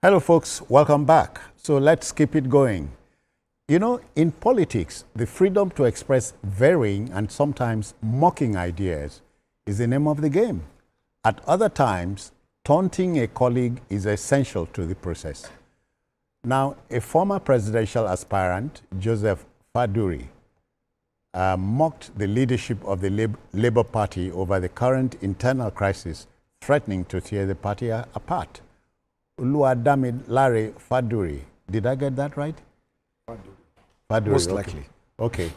Hello, folks. Welcome back. So let's keep it going. You know, in politics, the freedom to express varying and sometimes mocking ideas is the name of the game. At other times, taunting a colleague is essential to the process. Now, a former presidential aspirant, Joseph Faduri, mocked the leadership of the Labour Party over the current internal crisis threatening to tear the party apart. Oluwadamid Larry Faduri. Did I get that right? Faduri. Most okay. likely. Okay.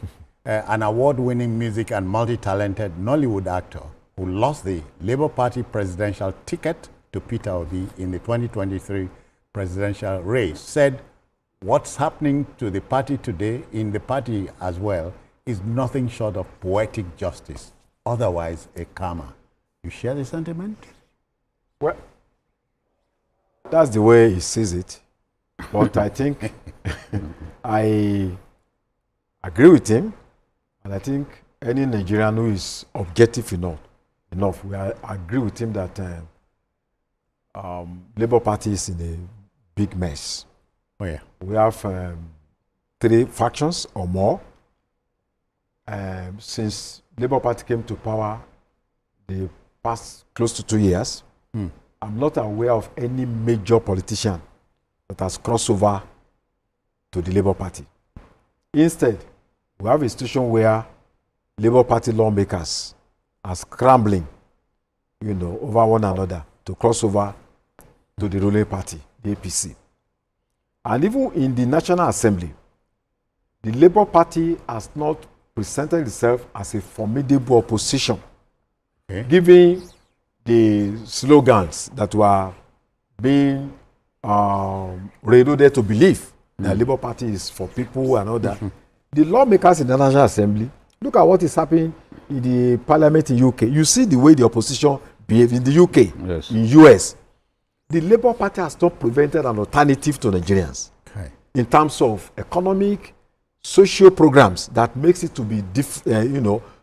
An award-winning music and multi-talented Nollywood actor who lost the Labour Party presidential ticket to Peter Obi in the 2023 presidential race, said what's happening to the party today, in the party as well, is nothing short of poetic justice, otherwise a karma. You share the sentiment? Well, that's the way he sees it. But I think I agree with him. And I think any Nigerian who is objective enough will agree with him that Labour Party is in a big mess. Oh, yeah. We have 3 factions or more. Since Labour Party came to power the past close to 2 years, I'm not aware of any major politician that has crossed over to the Labour Party. Instead, we have a situation where Labour Party lawmakers are scrambling, over one another to cross over to the ruling party, the APC. And even in the National Assembly, the Labour Party has not presented itself as a formidable opposition, given the slogans that were being reloaded to believe that Labour Party is for people and all that. The lawmakers in the National Assembly, look at what is happening in the Parliament in UK. You see the way the opposition behave in the UK, yes. In US. The Labour Party has not prevented an alternative to Nigerians in terms of economic, social programs that makes it to be,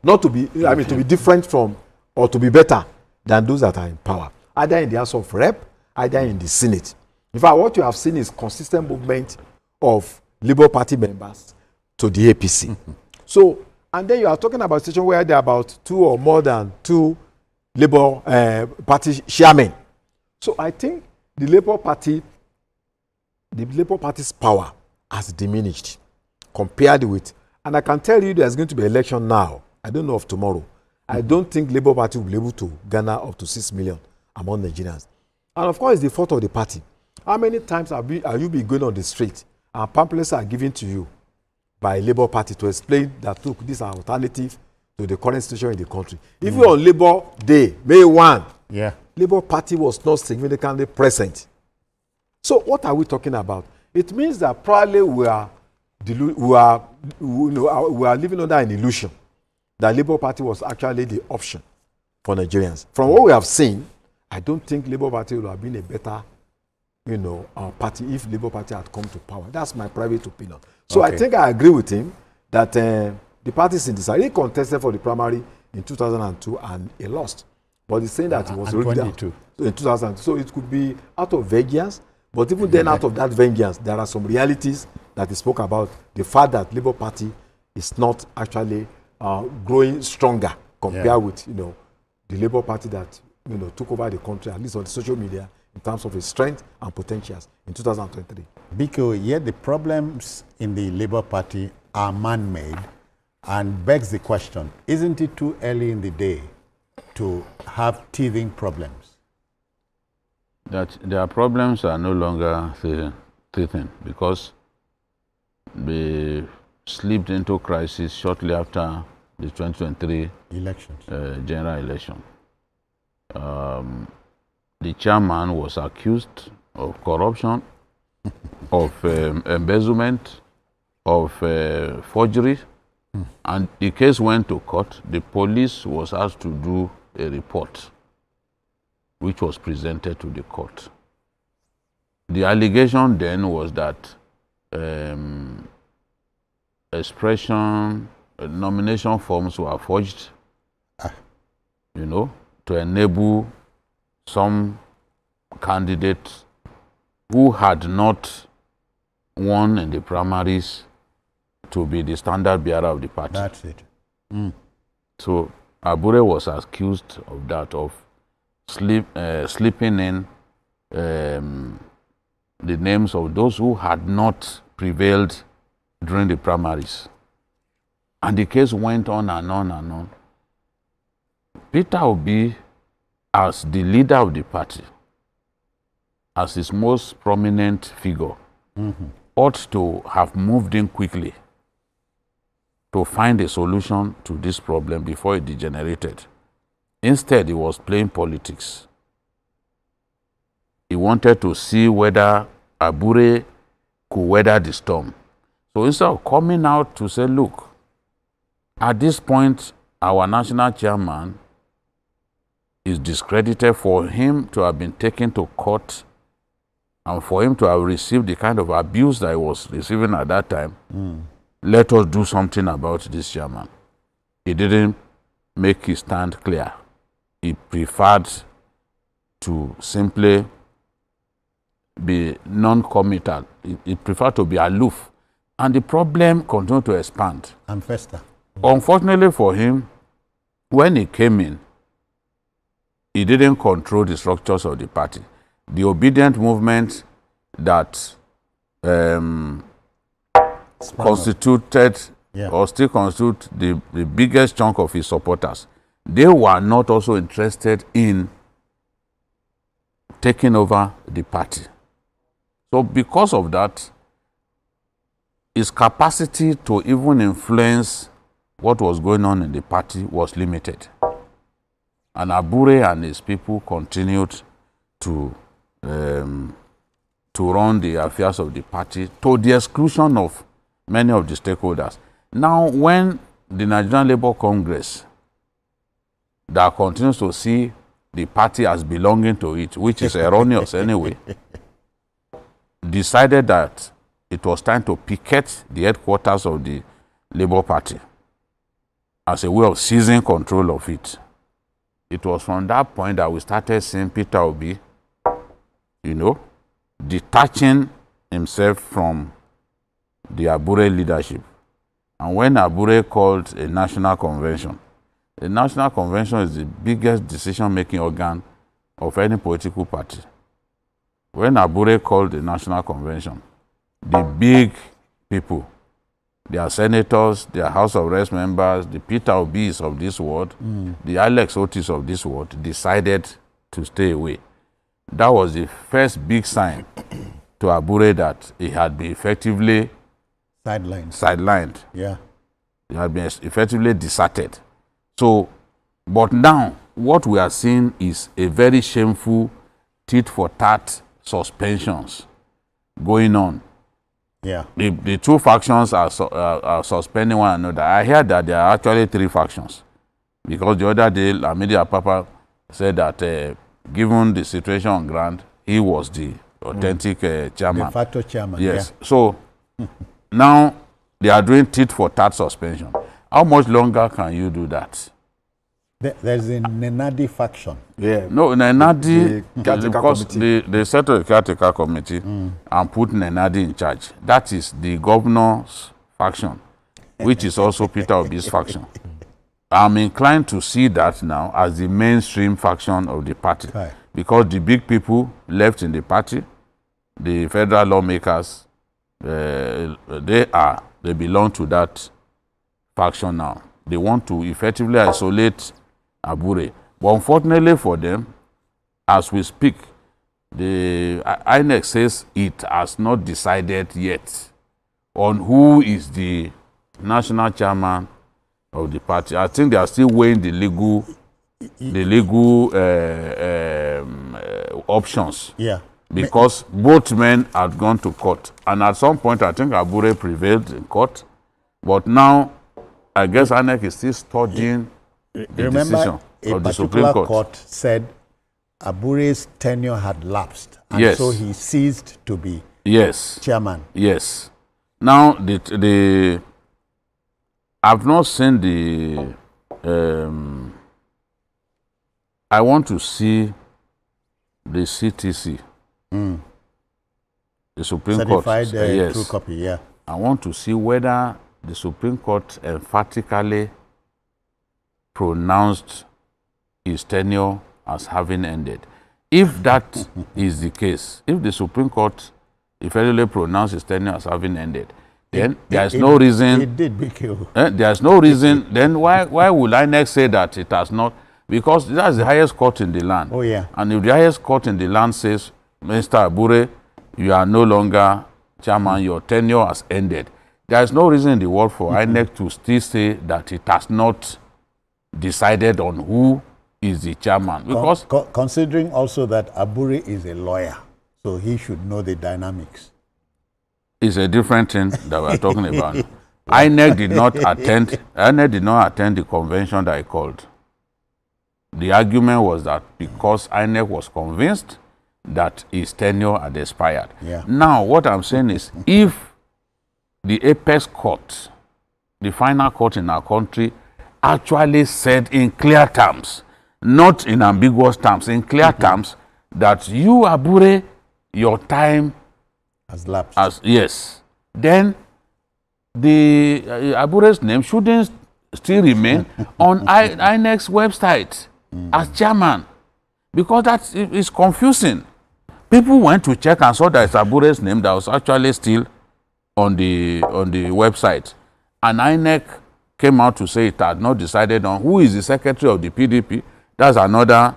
not to be, to be different from or to be better than those that are in power, either in the House of Rep, either in the Senate. In fact, what you have seen is consistent movement of Labour Party members to the APC. So, and then you are talking about a situation where there are about 2 or more than 2 Labour Party chairmen. So I think the Labour Party's power has diminished compared with, and I can tell you there's going to be election now. I don't know of tomorrow. I don't think Labour Party will be able to garner up to 6 million among Nigerians. And of course, it's the fault of the party. How many times have you been going on the street and pamphlets are given to you by Labour Party to explain that, look, these are alternative to the current situation in the country? Even on Labour Day, May 1, Labour Party was not significantly present. So what are we talking about? It means that probably we are living under an illusion that Labour Party was actually the option for Nigerians. From what we have seen, I don't think Labour Party would have been a better, party if Labour Party had come to power. That's my private opinion. So I think I agree with him that the party is in this. He contested for the primary in 2002 and he lost. But he's saying that he was rigged out in 2002. So it could be out of vengeance. But even then, out of that vengeance, there are some realities that he spoke about. The fact that Labour Party is not actually growing stronger compared with the Labour Party that took over the country, at least on the social media, in terms of its strength and potentials in 2023. Biko, yet the problems in the Labour Party are man-made and begs the question, isn't it too early in the day to have teething problems? That their problems are no longer teething because they slipped into crisis shortly after the 2023 elections, general election. The chairman was accused of corruption, of embezzlement, of forgery, and the case went to court. The police was asked to do a report, which was presented to the court. The allegation then was that nomination forms were forged, to enable some candidates who had not won in the primaries to be the standard bearer of the party. That's it. So Abure was accused of that, of slipping in the names of those who had not prevailed during the primaries. And the case went on and on and on. Peter Obi, as the leader of the party, as his most prominent figure, ought to have moved in quickly to find a solution to this problem before it degenerated. Instead, he was playing politics. He wanted to see whether Abure could weather the storm. So instead of coming out to say, look, at this point, our national chairman is discredited, for him to have been taken to court and for him to have received the kind of abuse that he was receiving at that time, let us do something about this chairman. He didn't make his stand clear. He preferred to simply be non-committal. He preferred to be aloof. And the problem continued to expand. And fester. Unfortunately for him, when he came in, he didn't control the structures of the party. The obedient movement that constituted or still constitute the biggest chunk of his supporters, they were not also interested in taking over the party. So because of that, his capacity to even influence what was going on in the party was limited. And Abure and his people continued to run the affairs of the party to the exclusion of many of the stakeholders. Now, when the Nigerian Labour Congress, that continues to see the party as belonging to it, which is erroneous anyway, decided that it was time to picket the headquarters of the Labour Party as a way of seizing control of it. It was from that point that we started seeing Peter Obi, detaching himself from the Abure leadership. And when Abure called a national convention, the national convention is the biggest decision-making organ of any political party. When Abure called the national convention, the big people, their senators, their House of Reps members, the Peter Obis of this world, the Alex Otis of this world, decided to stay away. That was the first big sign to Abure that he had been effectively sidelined. Yeah. He had been effectively deserted. So, but now, what we are seeing is a very shameful tit-for-tat suspensions going on. Yeah. The two factions are suspending one another. I hear that there are actually three factions, because the other day, Lamidi Apapa said that given the situation on ground, he was the authentic chairman. De facto chairman. Yes. Yeah. So now they are doing tit-for-tat suspension. How much longer can you do that? There's a Nenadi faction. Yeah. No, Nenadi, because they set a caretaker committee and put Nenadi in charge. That is the governor's faction, which is also Peter Obi's faction. I'm inclined to see that now as the mainstream faction of the party, because the big people left in the party, the federal lawmakers, they belong to that faction now. They want to effectively isolate Abure. But unfortunately for them, as we speak, the INEC says it has not decided yet on who is the national chairman of the party. I think they are still weighing the legal options. Yeah. Because both men had gone to court. And at some point, I think Abure prevailed in court. But now, I guess INEC is still studying the decision of the Supreme Court. Court said Abure's tenure had lapsed, and so he ceased to be chairman. Yes. Now, I've not seen I want to see the CTC the Supreme Court. Certified Yes. true copy, yeah. I want to see whether the Supreme Court emphatically pronounced his tenure as having ended. If that is the case, if the Supreme Court effectively pronounced his tenure as having ended, then there's no reason. It did, BQ. There's no reason. Then why would INEC say that it has not? Because that's the highest court in the land. Oh, yeah. And if the highest court in the land says, Mr. Abure, you are no longer chairman, your tenure has ended, there is no reason in the world for INEC to still say that it has not decided on who is the chairman. Because considering also that Abure is a lawyer, so he should know the dynamics. It's a different thing that we're talking about. INEC did not attend the convention that I called. The argument was that because INEC was convinced that his tenure had expired. Yeah. Now, what I'm saying is, if the apex court, the final court in our country, actually said in clear terms, not in ambiguous terms, in clear terms, that you, Abure, your time has lapsed. Yes. Then the Abure's name shouldn't still remain on INEC's website as chairman, because that is confusing. People went to check and saw that it's Abure's name that was actually still on the website, and INEC came out to say it had not decided on who is the secretary of the PDP. That's another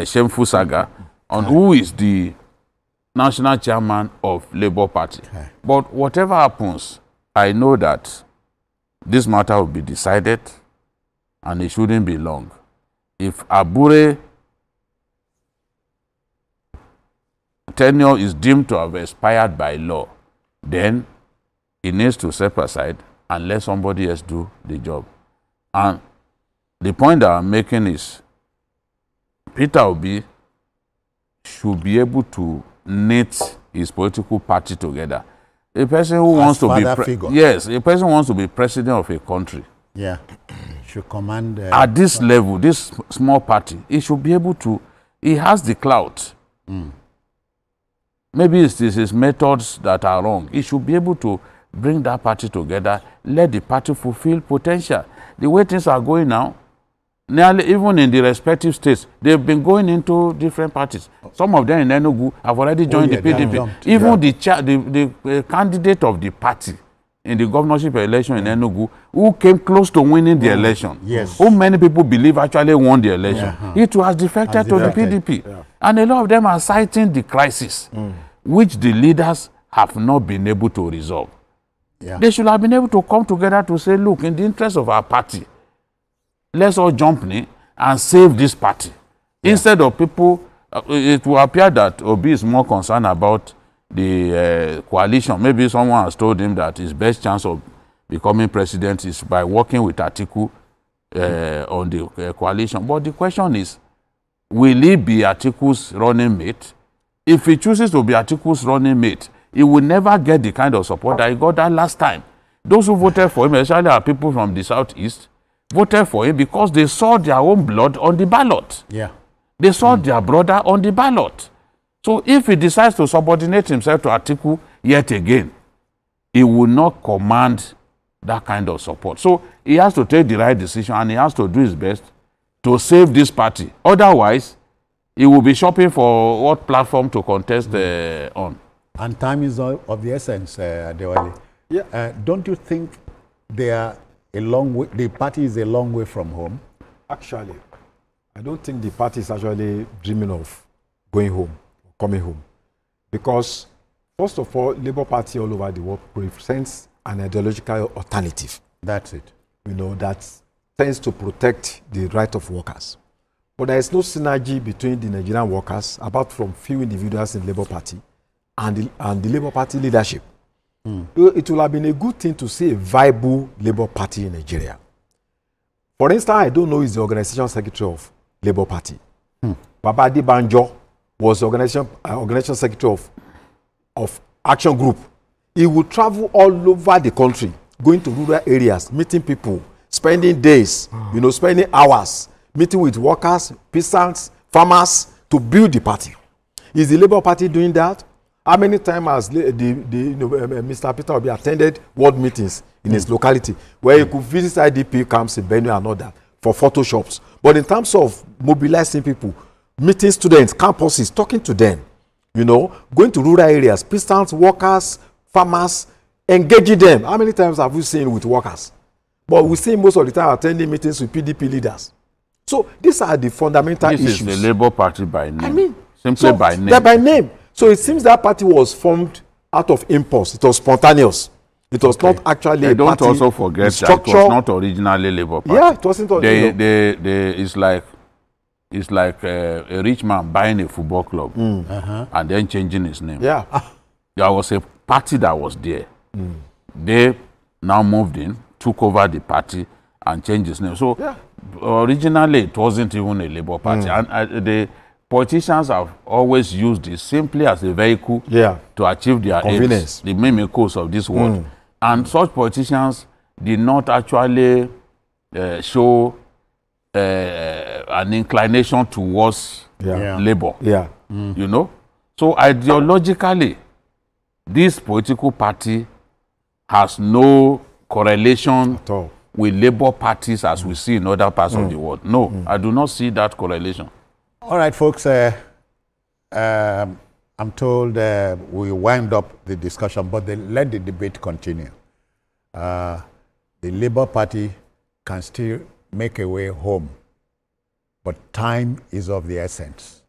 shameful saga on who is the national chairman of Labour Party. Okay. But whatever happens, I know that this matter will be decided and it shouldn't be long. If Abure tenure is deemed to have expired by law, then he needs to step aside and let somebody else do the job. And the point that I'm making is Peter Obi should be able to knit his political party together. A person who wants to be yes, a person who wants to be president of a country. Yeah, should command at this level, this small party. He should be able to. He has the clout. Maybe it's his methods that are wrong. He should be able to bring that party together, let the party fulfill potential. The way things are going now, nearly even in the respective states, they've been going into different parties. Some of them in Enugu have already joined the PDP. Even the candidate of the party in the governorship election in Enugu, who came close to winning the election, who many people believe actually won the election, it has defected to the PDP. And a lot of them are citing the crisis, which the leaders have not been able to resolve. They should have been able to come together to say, look, in the interest of our party, let's all jump in and save this party. Instead of people, it will appear that Obi is more concerned about the coalition. Maybe someone has told him that his best chance of becoming president is by working with Atiku on the coalition. But the question is, will he be Atiku's running mate? If he chooses to be Atiku's running mate, he will never get the kind of support that he got that last time. Those who voted for him, especially are people from the southeast, voted for him because they saw their own blood on the ballot. They saw their brother on the ballot. So if he decides to subordinate himself to Atiku yet again, he will not command that kind of support. So he has to take the right decision and he has to do his best to save this party. Otherwise, he will be shopping for what platform to contest on. And time is of the essence, Adewale. Don't you think they are a long way, the party is a long way from home? Actually, I don't think the party is actually dreaming of going home, coming home. Because, first of all, Labour Party all over the world presents an ideological alternative. That's it. You know, that tends to protect the right of workers. But there is no synergy between the Nigerian workers, apart from few individuals in the Labour Party, and the Labour Party leadership. It will have been a good thing to see a viable Labour Party in Nigeria. For instance, I don't know who is the organization secretary of Labour Party. Baba Adebanjo was the organization secretary of Action Group. He would travel all over the country, going to rural areas, meeting people, spending days, you know, spending hours, meeting with workers, peasants, farmers, to build the party. Is the Labour Party doing that? How many times has Mr. Peter Obi attended world meetings in his locality where he could visit IDP camps in Benue and all that for photoshops? But in terms of mobilizing people, meeting students, campuses, talking to them, you know, going to rural areas, peasants, workers, farmers, engaging them. How many times have we seen with workers? But we see most of the time attending meetings with PDP leaders. So these are the fundamental issues. This is the Labour Party by name. I mean, simply by name. They're by name. So it seems that party was formed out of impulse. It was spontaneous. It was not actually they a don't party. also forget that it was not originally Labour Party. Yeah, it wasn't. It's like a rich man buying a football club and then changing his name. Yeah. There was a party that was there. They now moved in, took over the party and changed its name. So originally it wasn't even a Labour Party. And the politicians have always used it simply as a vehicle to achieve their aims, the mimicos of this world. And such politicians did not actually show an inclination towards Labour. You know? So ideologically, this political party has no correlation with Labour parties as we see in other parts of the world. No, I do not see that correlation. All right, folks, I'm told we wind up the discussion, but let the debate continue. The Labour Party can still make a way home, but time is of the essence.